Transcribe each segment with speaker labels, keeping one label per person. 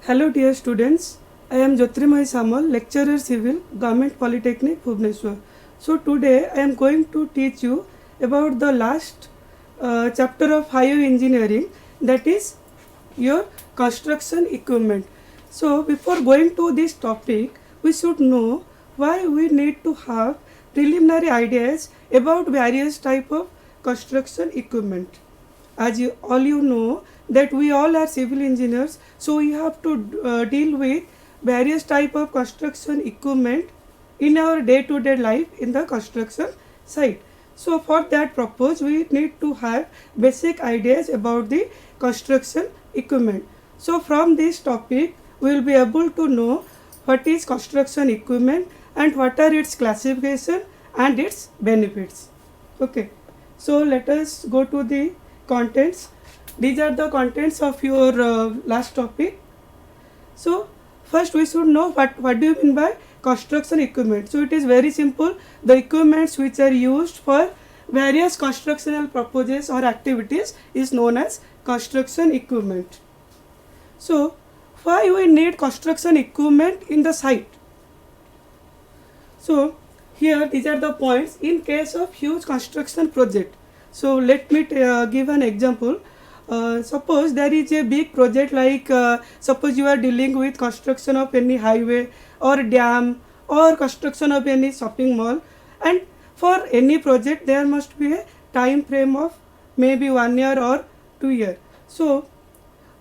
Speaker 1: Hello dear students, I am Jyotirmoy Samal, lecturer civil, Government Polytechnic, Bhubaneswar. So today I am going to teach you about the last chapter of highway engineering, that is your construction equipment. So before going to this topic, we should know why we need to have preliminary ideas about various type of construction equipment. As all you know that we all are civil engineers, so we have to deal with various type of construction equipment in our day to day life in the construction site. So for that purpose we need to have basic ideas about the construction equipment. So from this topic we will be able to know what is construction equipment and what are its classification and its benefits. Okay, so let us go to the contents. These are the contents of your last topic. So first we should know what do you mean by construction equipment. So it is very simple. The equipments which are used for various constructional purposes or activities is known as construction equipment. So why we need construction equipment in the site? So here these are the points in case of huge construction project. So let me give an example. Suppose there is a big project like suppose you are dealing with construction of any highway or dam or construction of any shopping mall, and for any project there must be a time frame of maybe 1 year or 2 year. So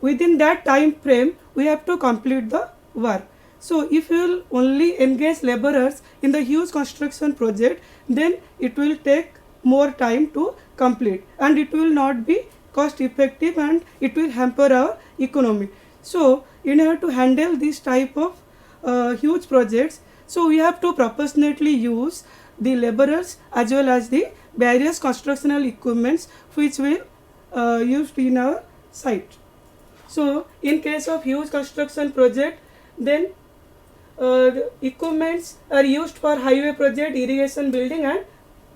Speaker 1: within that time frame we have to complete the work. So if you will only engage laborers in the huge construction project, then it will take more time to complete and it will not be cost effective and it will hamper our economy. So in order to handle this type of huge projects, so we have to proportionately use the laborers as well as the various constructional equipments which will used in our site. So in case of huge construction project, then the equipments are used for highway project, irrigation building and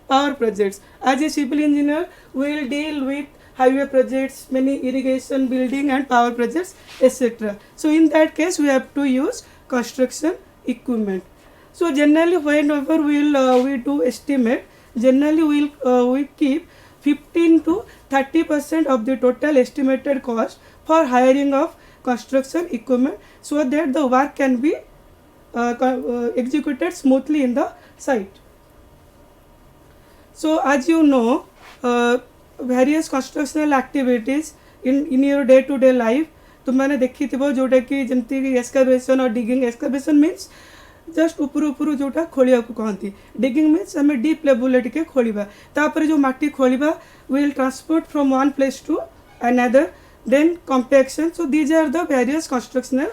Speaker 1: power projects. As a civil engineer, we will deal with highway projects, many irrigation building and power projects, etc. So in that case we have to use construction equipment. So generally whenever we do estimate, generally we keep 15 to 30% of the total estimated cost for hiring of construction equipment, so that the work can be executed smoothly in the site. So as you know, various constructional activities in your day to day life तुमने देखी जोटा कि जमती excavation और digging. Excavation means just उपरू उपरू जोटा खोलिया को कहती. डिगिंग मीन्स आम डीप लेवल टिके खोलिबा. तापर जो माटी खोलिबा will transport from one place to another. Then compaction. So these are the various constructional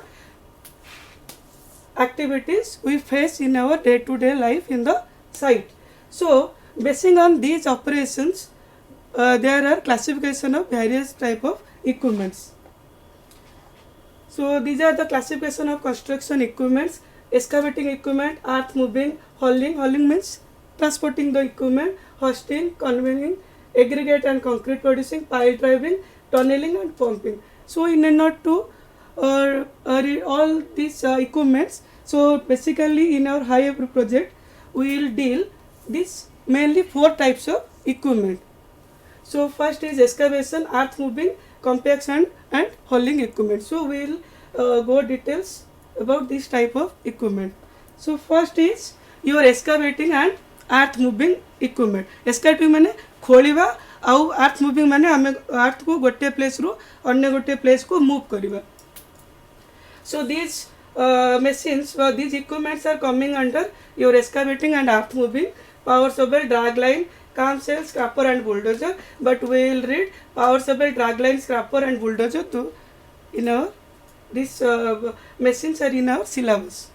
Speaker 1: activities we face in our day to day life in the site. So basing on these operations, there are classification of various type of equipments. So these are the classification of construction equipments: excavating equipment, earth moving, hauling. Hauling means transporting the equipment, hoisting, conveying, aggregate and concrete producing, pile driving, tunneling and pumping. So in order to all these equipments, so basically in our highway project we will deal this mainly 4 types of equipment. So first is excavation, earth moving, compaction and hauling equipment. So we will go details about this type of equipment. So first is your excavating and earth moving equipment. Excavating माने खोलिबा आउ earth moving माने हमें earth को गोटे place रु अन्य गोटे place को मूव करिबा. So these machines or these equipments are coming under your excavating and earth moving, power shovel, drag line, cam cell, scraper and bulldozer. But we will read power shovel, drag line, scraper and bulldozer to in our these machines are in our syllabus.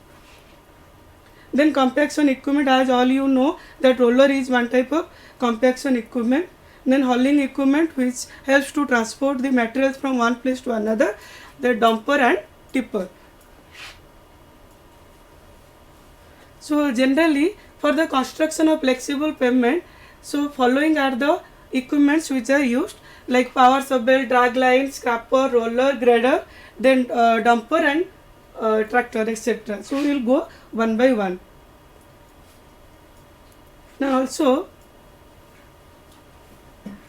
Speaker 1: Then compaction equipment, as all you know that roller is one type of compaction equipment. Then hauling equipment which helps to transport the materials from one place to another, the dumper and tipper. So generally for the construction of flexible pavement, so following are the equipments which are used. like power shovel, drag line, scraper, roller, grader, then dumper and tractor, etc. So we will go one by one. Now also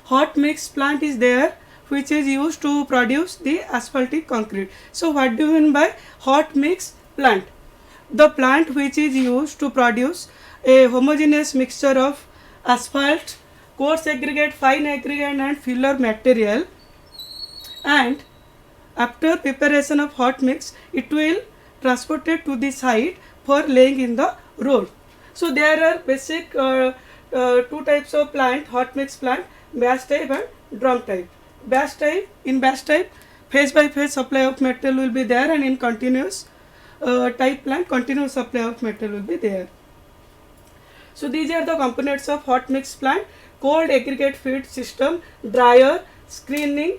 Speaker 1: hot mix plant is there, which is used to produce the asphaltic concrete. So what do you mean by hot mix plant? The plant which is used to produce a homogeneous mixture of asphalt, coarse aggregate, fine aggregate and filler material, and after preparation of hot mix it will transported to the site for laying in the road. So there are basic two types of plant, hot mix plant, batch type and drum type. Batch type, in batch type phase by phase supply of material will be there, and in continuous type plant continuous supply of material will be there. So these are the components of hot mix plant: cold aggregate feed system, dryer, screening,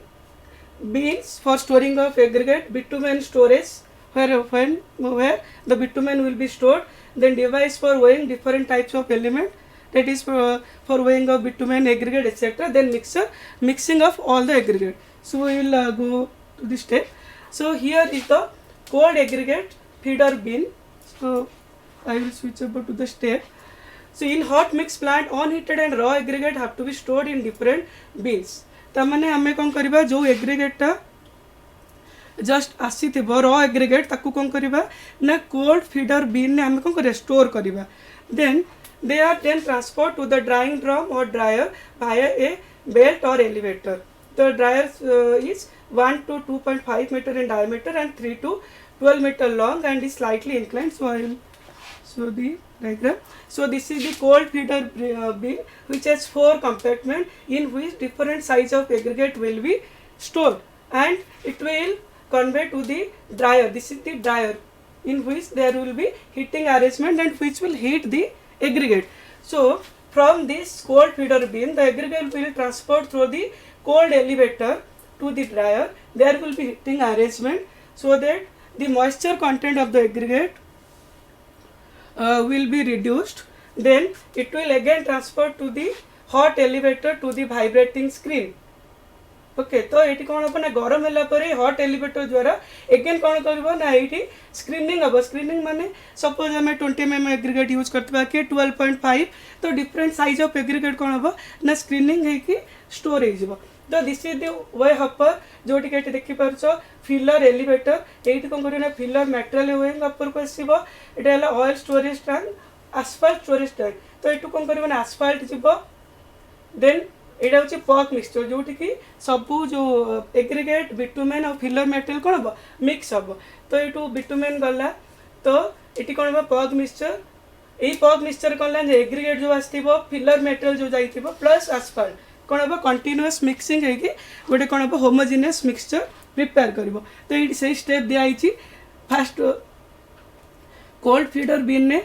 Speaker 1: bins for storing of aggregate, bitumen storage where the bitumen will be stored, then device for weighing different types of element, that is for weighing of bitumen, aggregate, etc. Then mixing of all the aggregate. So we will go to the step. So here is the cold aggregate feeder bin. So I will switch over to the step. So in hot mix plant unheated and raw aggregate have to be stored in different bins. तमाने आमे कौन करिबा जो aggregate टा just आसी थिबो raw aggregate ताकू कौन करिबा ना कोल्ड फीडर बीन ने आमे कौन करे स्टोर करिबा. Then they are then transport to the drying drum or dryer via a belt or elevator. The dryer is 1 to 2.5 meter in diameter and 3 to 12 meter long and is slightly inclined. So I will show the diagram. So this is the cold feeder bin which has 4 compartments in which different size of aggregate will be stored, and it will convey to the dryer. This is the dryer in which there will be heating arrangement and which will heat the aggregate. So from this cold feeder bin the aggregate will transport through the cold elevator to the dryer. There will be heating arrangement so that the moisture content of the aggregate will be reduced. Then it will again transport to the hot elevator to the vibrating screen. Okay तो ये कौन हम ना गरम है hot elevator द्वारा eigen कौन कर ना ये स्क्रीनिंग हम. स्क्रीनिंग माने सपोज आम 20 mm एग्रीगेट यूज करते कि 12.5 तो डिफरेंट साइज ऑफ एग्रीगेट कौन हम ना स्क्रीनिंग है स्टोर हो. तो दिस इज द वे हपर जोटी कि देखिपार फिलर एलिवेटर ये कौन कर फिलर मटेरियल वेइंग अपर को आसो. यहाँ oil storage tank, asphalt storage tank. तो ये कौन कर आसफाल्ट जीव. देन यहाँ हूँ पक मिक्सचर जोटि कि सबू जो एग्रीगेट बिटुमेन और फिलर मटेरियल कौन हम मिक्स हम. तो ये बिटुमेन गला तो ये कौन हम पग मिक्सचर. यही पग मिक्सचर कौन है एग्रीगेट जो आसो फिलर मटेरियल जो जाइए प्लस आसफाल्ट कौन हम कंटिन्यूअस मिक्सिंग होगी गोटे कौन हम होमोजिनियस मिक्सचर प्रिपेयर कर. तो ये से स्टेप दिखाई फास्ट कोल्ड फीडर बीन ने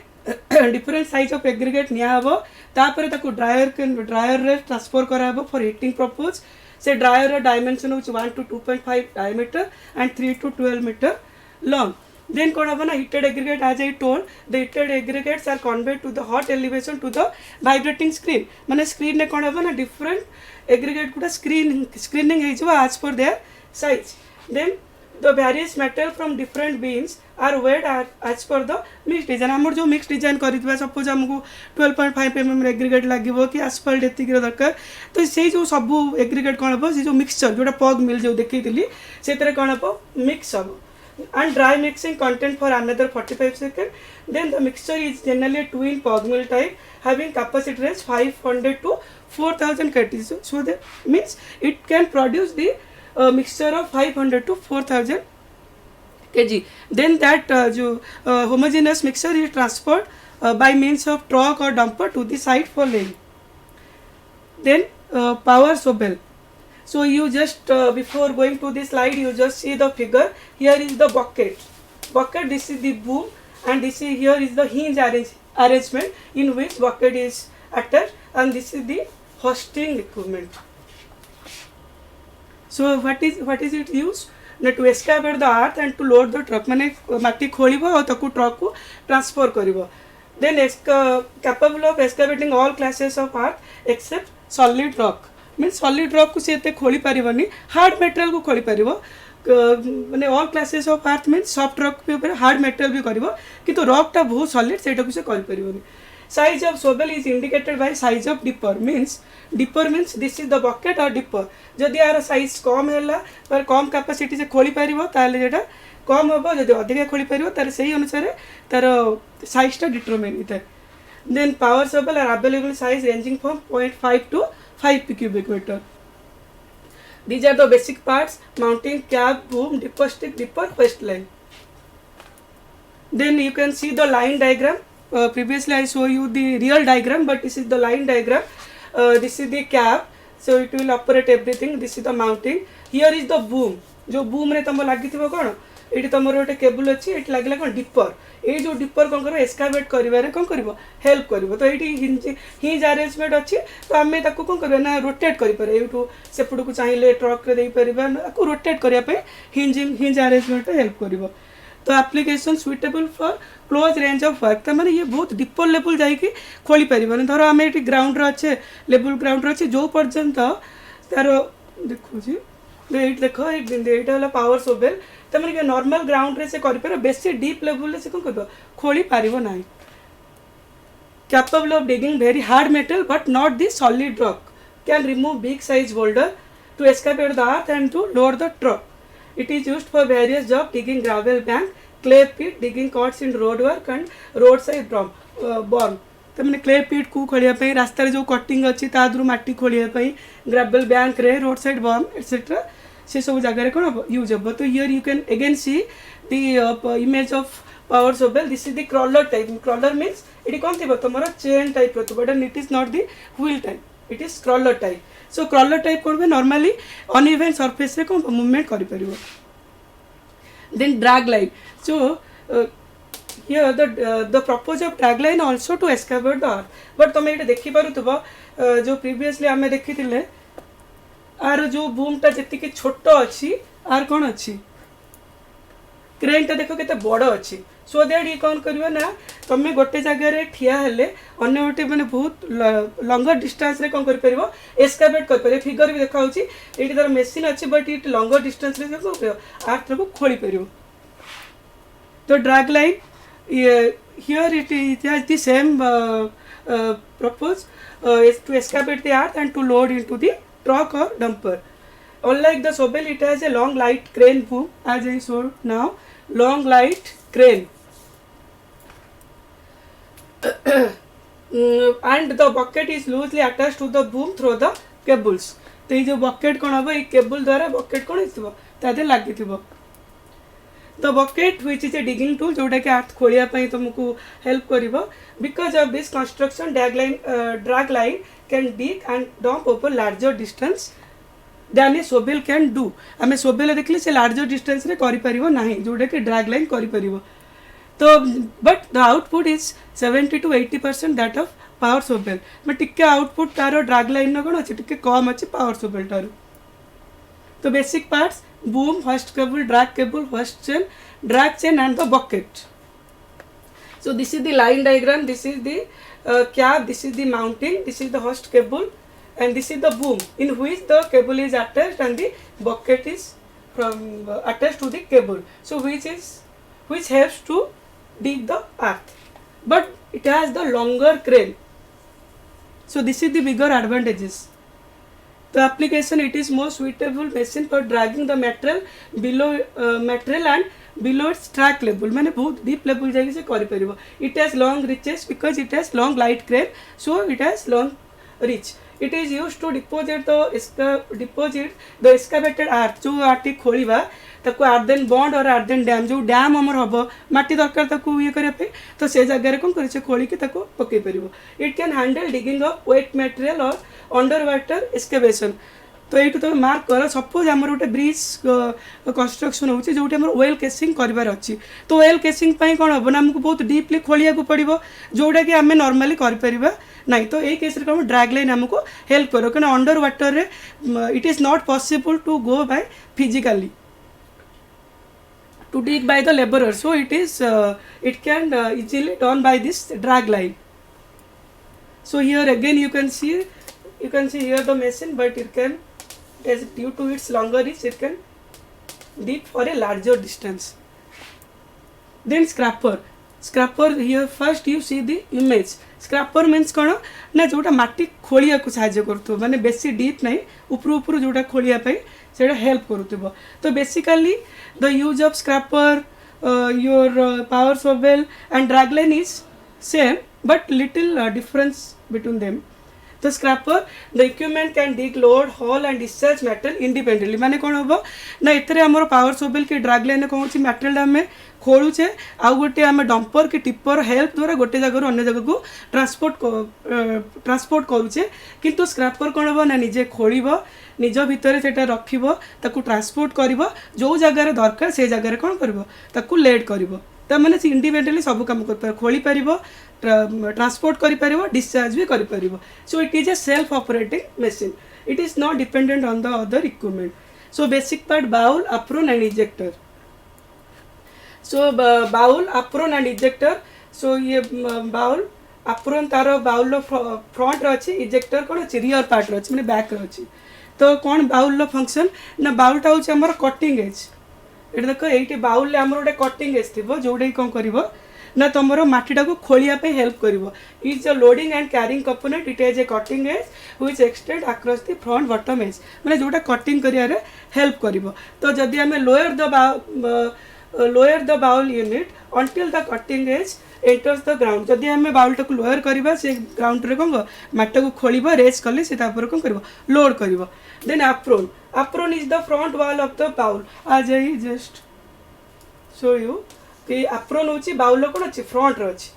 Speaker 1: डिफरेंट साइज ऑफ एग्रीगेट नियाब तापर ताको ड्रायर रे ट्रांसफर कराबो फॉर हीटिंग पर्पज. से ड्रायर डायमेंशन होची 1 to 2.5 diameter and 3 to 12 meter long. Then कौन हम ना heated aggregate as I told the heated aggregates are conveyed to the hot elevation to the vibrating screen. माने screen ने कौन हम ना different aggregate गुड़ा screening है जो as per their size. Then the various metal from different bins are weighed as per the mix design. आमर जो मिक्स डिजाइन कर सपोज आमको 12.5 mm एग्रीगेट लगे कि आसफाल्ट एति दरकार. तो से जो सब एग्रीगेट कौन हम से जो मिक्सचर जोटा पग मिल जो देखी से कौन हम मिक्स हम. And dry mixing content for another 45 seconds. Then the mixture is generally twin pog mill type having capacity range 500 to 4000 kg. So that means it can produce the mixture of 500 to 4000 kg. Then that homogeneous mixture is transferred by means of truck or dumper to the site for laying. Then power shovel. So you just before going to the slide you just see the figure. Here is the bucket. This is the boom and this is here is the hinge arrangement in which bucket is attached, and this is the hosting equipment. So what is it used? ना to excavate the earth and to load the truck. माने माटी खोलिबो और ताकू truck को transfer करिवो. Then capable of excavating all classes of earth except solid rock. Mean solid rock को से खोली पारिबनी hard material को खोली पारिबो माने all classes of earth mean soft rock पे ऊपर हार्ड मेटेरियल भी करिवो किंतु रॉकटा बहुत सॉलिड सेटा को से करि परिबनी size of shovel is indicated by size of dipper means this is the bucket और डिपर जदि यार साइज कम हैला पर कम कैपेसिटी से खोली पारिबो ताले जेटा कम हबो जदि अधिक खोली पारिबो तार सही अनुसार तार साइज टा डिटरमाइन होता then power shovel are available size ranging from 0.5 to 5 cubic meter. These are the basic parts: mounting, cap, boom, dipper stick, dipper, hoist line. Then you can see the line diagram. Previously I show you the real diagram, but this is the line diagram. This is the cap, so it will operate everything. This is the mounting. Here is the boom. जो boom रे तमो लागि थिबो कोन eighty तमरो गोटे cable अछि eighty लागला कोन dipper ए जो dipper कोन करबो एस्कावेट करिवारे कोन करबो हेल्प करबो तो एटी हिंज अरेंजमेंट अछि तो हमें ताको कोन करबो ना रोटेट करि पारे एटू सेपडू को चाहिले ट्रक रे देई परिबा को रोटेट करिया पे हिंज अरेंजमेंट हेल्प करबो तो application suitable for close range of work तो माने ये बहुत डिपर लेवल जाई कि खोली परिबो धर हमें एटी ग्राउंड रे अछि लेवल ग्राउंड रे अछि जो पर्यंत तार देखो जी एट देख एटा होला पावर शोवेल तो मैंने नॉर्मल ग्राउंड रे से कर बेसी डीप लेवल से कौन कर खोली पारिबो नाही capable of digging very hard metal but not the solid rock can remove big size boulder to excavate the earth and to load the truck it is used for various job digging gravel bank clay pit digging cuts in road work and road side born तो मैंने clay पिट को खोलिया रास्ता जो cutting अच्छी तादू माटी खोलिया ग्रेवल बैंक रे रोड साइड बॉर्न एटसेट्रा से सब जगह कौन यूज हम तो here you can again see the image of power shovel this is the crawler type crawler means ये कौन थी तुम chain type but it is not the wheel type it is crawler type so crawler type कौन normally uneven surface रे कौन movement कर परिबो then drag line so here the purpose of drag line also to excavate the earth but तुम ये देखि पारुथबो जो previously आमे देखिथिले आर जो बूम टा जति के छोटो अछि आर कोन अछि क्रेन टा देखो केते बड़ अछि सो दैट ये कोन करबो ना तमे गोटे जगह रे ठिया हेले अन्य गोटे माने बहुत लॉन्गर डिस्टेंस रे कोन कर परबो एस्केवेट कर परबो फिगर भी देखा होछि एटी तर मशीन अछि बट इट लॉन्गर डिस्टेंस रे कोन परबो आर्थ को खोली परबो तो drag line here it has the same purpose is to excavate the earth and to load into the truck or dumper. Unlike the shovel, it has a long light crane boom as I showed now. Long light crane and the bucket is loosely attached to the boom through the cables. तो ये जो bucket कौन हबो ये cable द्वारा bucket कौन हिस्सा तादे लागी थिबो the bucket which is a digging tool जोटा के अर्थ खोलिया पई तुमको help करिवो because of this construction drag line can dig and dump over larger distance than a shovel can do हमें shovel देखले से larger distance रे करि परिवो नाही जोटा के drag line करि परिवो तो but the output is 70 to 80% that of power shovel मैं टिके output तारो drag line न कोन अछि टिके कम अछि power shovel तारो तो basic parts boom hoist cable hoist chain drag chain and the bucket so this is the line diagram this is the cap this is the mounting this is the hoist cable and this is the boom in which the cable is attached and the bucket is from attached to the cable so which helps to dig the earth but it has the longer crane so this is the bigger advantages the application it is more suitable machine for dragging the material and below its track level माने बहुत deep level जाके से करि परिबो it has long reaches because it has long light crane so it has long reach it is used to deposit the excavated earth जो आटी खोलिबा ताको Ardern bond और Ardern dam जो डैम हमर हबो माटी दरकार ताको ये करे पे तो से जगह रे कोन करे से खोली के ताको पके परिबो it can handle digging of wet material or underwater excavation तो ये तो मार्क कर सपोज हमर गोटे ब्रिज कंस्ट्रक्शन होची जोटे हमर ऑयल केसिंग करबार अछि तो ऑयल केसिंग पई कोन हबो ना हमको बहुत डीपली खोलिया को पड़िबो जोटा कि हमें नॉर्मली कर परिबा नहीं तो ए केस रे हम ड्रैग लाइन हमको हेल्प करो कना अंडर वाटर रे it is not possible to go by physically to dig by the laborer so it can easily done by this drag line so here again you can see you can see here the machine, but it can, as due to its longer reach, it can dip for a larger distance. Then scraper here first you see the image. Scraper means कौन ना जोटा माटी खोलिया को साहाଯ୍य करथो माने बेसी deep नहीं ऊपर ऊपर जोटा खोलिया पे सेटा हेल्प करूथबो. तो basically the use of scraper, your power shovel and dragline is same but little difference between them. The scraper, the equipment can dig, load, haul and discharge metal independently. माने कौन हम ना इतरे आमर पावर सोबेल के ड्रागलाइन कौन सी material आम खोलुचे आउ गोटे आम डंपर कि टिपर हेल्प द्वारा गोटे जगह अन्य जगह को ट्रांसपोर्ट करुचे. किंतु स्क्रैपर कौन हम ना निजे खोल निज भितर से रखिबो ताकू ट्रांसपोर्ट करिवो जो जगह दरकार से जगह कौन करिवो ताकू लेड करिवो. ता माने इंडिपेंडेंटली सब काम कर खोली पारिबो, ट्रांसपोर्ट करि पारिबो, डिस्चार्ज भी करि पारिबो. So it is a self operating machine. It is not dependent on the other equipment. So basic part bowl, apron and ejector. So bowl, apron and ejector. So ये bowl apron तारो bowl लो front रो अछि, ejector कोन अछि rear part रो अछि माने back रो अछि. तो कौन bowl लो function ना bowl टा होछि हमर कटिंग एज. एटा देखो एठी बाउल ले हमर ओटे कटिंग एज थिबो जोडे कोन करिवो ना तमरो माटीटा को खोलिया पे हेल्प करिवो. Is a loading and carrying component. It is a cutting edge which extend across the front bottom edge माने जोटा कटिंग करिया रे हेल्प करिवो. तो जदी हमें lower the bowl unit until the cutting edge enters the ground. जदि हमें bowl टाक lower करवा से ग्राउंड रे कौन माटा को खोल रेज कले से कौन कर लोड कर. Then apron is the front wall of the bowl. आज आई जस्ट शो यू कि apron होची बाउल कौन अच्छी फ्रंट रे अच्छी.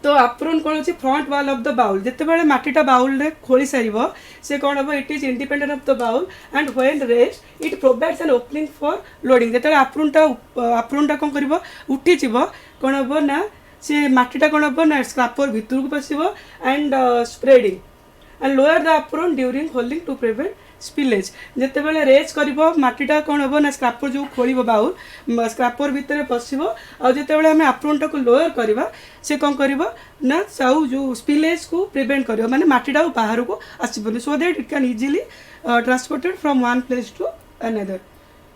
Speaker 1: तो apron कौन अच्छी front wall of the bowl. जिते बड़े माटीटा बाउल रे खोली सारिबो से कौन हम it is independent of the bowl and when rest it provides an opening for loading. जिते apronटा कौन करिवो उठी जिवो कौन हम ना से माटीटा कौन हम ना स्क्रैपर भितर को पसिबो and spreading and lower the apron during holding to prevent spillage. जिते बड़े रेज करिवो माटीटा कौन हम ना स्क्रैपर जो खोलिबो बाउल स्क्रैपर भितर पसिबो और जिते बड़े हमें apronटा को लोअर करवा से कौन करिवो ना साउ जो स्पिलेज को प्रिवेंट करिवो माने माटीटा बाहर को आसीबो so that it can easily transported from one place to another.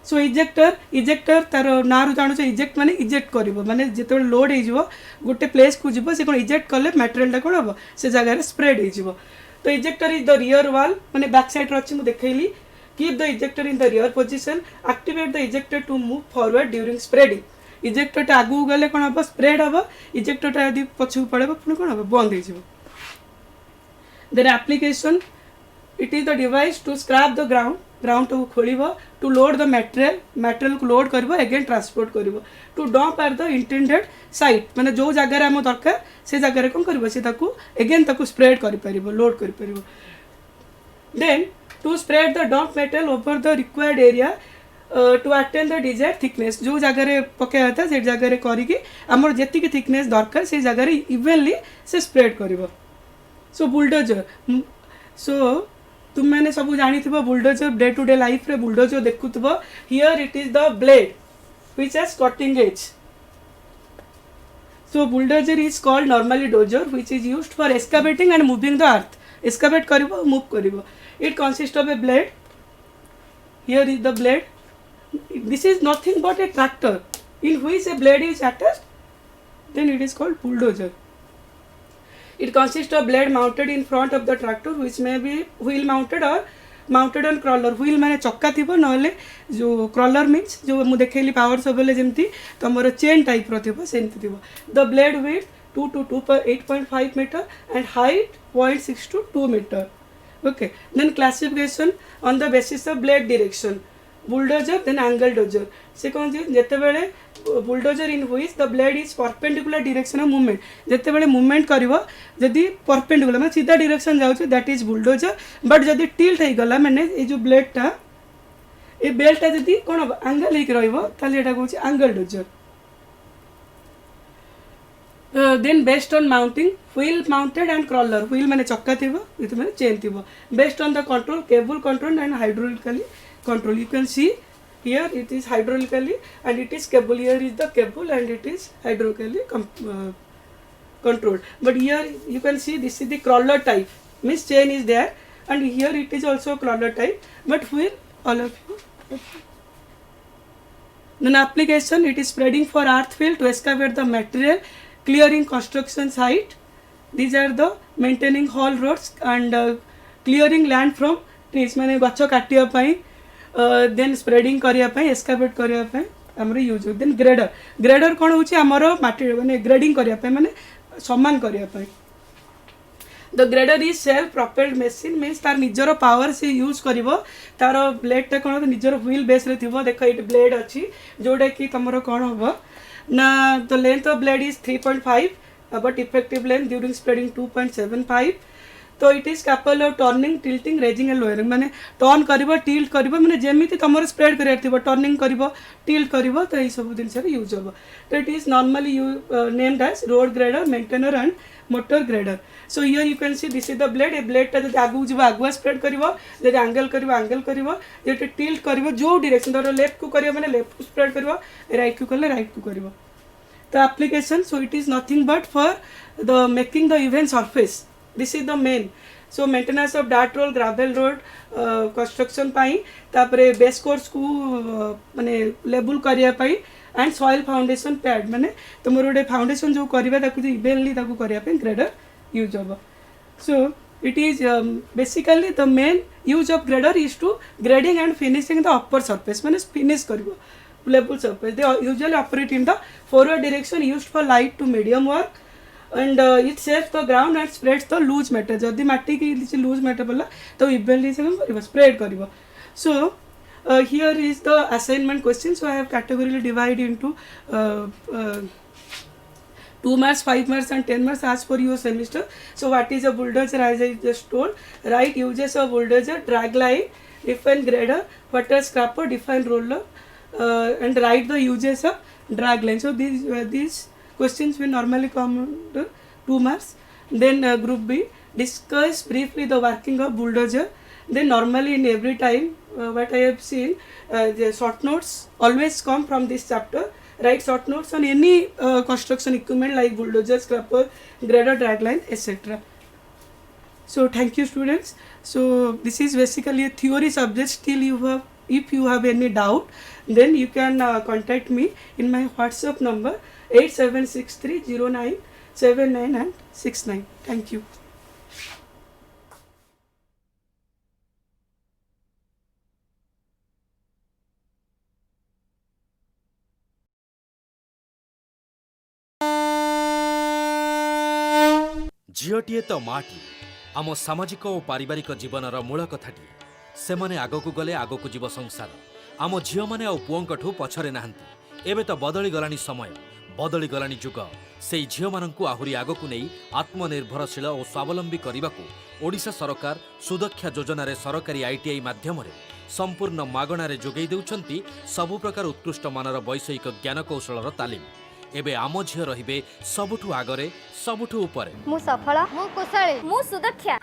Speaker 1: So ejector तार ना रु जानु इजेक्ट माने इजेक्ट करिवो माने जिते लोड हे जिवो गोटे प्लेस को जिवो से कोन इजेक्ट कले मटेरियल कोन हो से जगह रे स्प्रेड हे जिवो. तो इजेक्टर इज द रियर वाल माने बैक साइड रे अछि मु देखैली. Keep the ejector in the rear position. Activate the ejector to move forward during spreading. Ejector टा आगु गले कोन हो स्प्रेड हो. इजेक्टर टा यदि पछु पड़ेबो पुनी कोन हो बंद हे जिवो. Then application it is the device to scrap the ground को खोलिबो टू लोड द मटेरियल को लोड करबो अगेन ट्रांसपोर्ट करबो to dump at the intended site माने जो जगह रे हम दरकार से जगह रे कोन करबो से ताकू अगेन ताकू स्प्रेड करि परिबो लोड करि परिबो. Then to spread the dump material over the required area to attain the desired thickness. जो जगह रे पकेया था से जगह रे करी कि हमर जेति के थिकनेस दरकार से जगह रे इवनली से स्प्रेड करबो. सो बुलडोजर सो तुम मैंने सब जानी थी bulldozer day to day life रे बुलडोजर देखुथबो. Here it is the blade which has cutting edge. So bulldozer is called normally dozer which is used for excavating and moving the earth. Excavate करिवो move करिवो. It consist of a blade. Here is the blade. This is nothing but a tractor in which a blade is attached, then it is called bulldozer. It consists of blade mounted in front of the tractor which may be wheel mounted or mounted on crawler. wheel माने चक्का थिबो नले जो crawler means जो मु देखैली power सबले जेमती तमरो chain type रो थिबो सेमती थिबो. The blade width 2 to 8.5 meter and height 0.6 to 2 meter. Okay, then classification on the basis of blade direction. bulldozer then angle dozer. से कौन जी जेते बेले bulldozer in which the blade is perpendicular direction of movement. जेते बेले movement करिवो जदी perpendicular माने सीधा direction जाउछ that is bulldozer. but जदी tilt हे गला माने ए जो blade टा ए बेल्ट टा जदी कोन angle हे रहइबो ताले एटा कहूछ angle dozer. Then based on mounting, wheel mounted and crawler. wheel माने चक्का थिबो इते माने चेन थिबो. based on the control, cable control and hydraulically control. You can see here it is hydraulically and it is cable. Here is the cable and it is hydraulically controlled. But here you can see this is the crawler type. means chain is there, and here it is also crawler type, but will all of you. Then application, it is spreading for earth fill to excavate the material, clearing construction site. These are the maintaining haul roads and clearing land from trees, माने गछ काटिया पाई, then spreading करिया पाई, excavate करिया पाई हमरे use हो. then grader कौन होची हमरो माटी माने grading करिया पाई माने समान करिया पाई. The grader is self propelled machine, means तार निजर पावर से यूज करिवो. तार ब्लेड टा कोन निजर व्हील बेस रे थिवो. देखो इट ब्लेड अछि जोडा कि तमरो कोन होबो ना. the length of blade is 3.5 but effective length during spreading 2.75. तो it is capable of turning, tilting, raising and lowering, माने टर्न करिवो, टिल्ट करिवो, माने जेमिति तमरो स्प्रेड करिया थिवो, टर्निंग करिवो, टिल्ट करिवो. तो ई सब दिन से यूज होबो. तो it is normally named as road grader, maintainer and motor grader. So here you can see this is the blade. A blade टा जदि आगु जिवो आगुआ स्प्रेड करिवो, जदि एंगल करिवो, जदि टिल्ट करिवो, जो डायरेक्शन धरो लेफ्ट को करिवो माने लेफ्ट को स्प्रेड करिवो, राइट को करले राइट को करिवो. The application, so it is nothing but for the making the even surface. This is the main. So maintenance of dirt road, gravel road, construction पाई, तापरे base course को माने level करिया पाई, and soil foundation pad, माने तमरो day foundation जो करिवा ताकु जो evenly ताकु करिया पाई grader use होगा. So it is basically the main use of grader is to grading and finishing the upper surface, माने finish करिवो level surface. They usually operate in the forward direction, used for light to medium work, and it shapes the ground and spreads the loose matter. जदि माटी की loose matter बोला तो evenly से हम करिवो spread करिवो. So here is the assignment question. So I have categorically divided into 2 marks, 5 marks and 10 marks as per your semester. So what is a bulldozer, as I just told? Write uses of bulldozer, drag line, define grader, water scraper, define roller, and write the uses of drag line. So these questions will normally come to 2 marks. Then group B, discuss briefly the working of bulldozer. Then normally in every time what I have seen, the short notes always come from this chapter. Write short notes on any construction equipment like bulldozer, scraper, grader, drag line, etc. So thank you students. So this is basically a theory subject. Still you have, if you have any doubt, then you can contact me in my WhatsApp number 87630979 and 69. Thank you.
Speaker 2: झीटीए तो माटी आम सामाजिक और पारिवारिक जीवनर मूल कथाटी से माने आगकू गले आगकू जीव संसार आम झील मैंने और पुओंकठू पछरे नाहांती एबे तो बदली गलानी समय बदली गलानी जुग से झील माननकू आहुरी आगकू नहीं आत्मनिर्भरशील और स्वावलंबी करने ओडिशा सरकार सुदक्षा योजन सरकारी आईटीआई माध्यम संपूर्ण मागणार जोगई देउछंती सबु प्रकार उत्कृष्ट मानर वैषयिक ज्ञान कौशलर तालीम. एबे आम झील रहिबे सबुठू आगरे सबुठू उपरे.
Speaker 3: मु सफल, मु कुशली, मु सुदक्षा.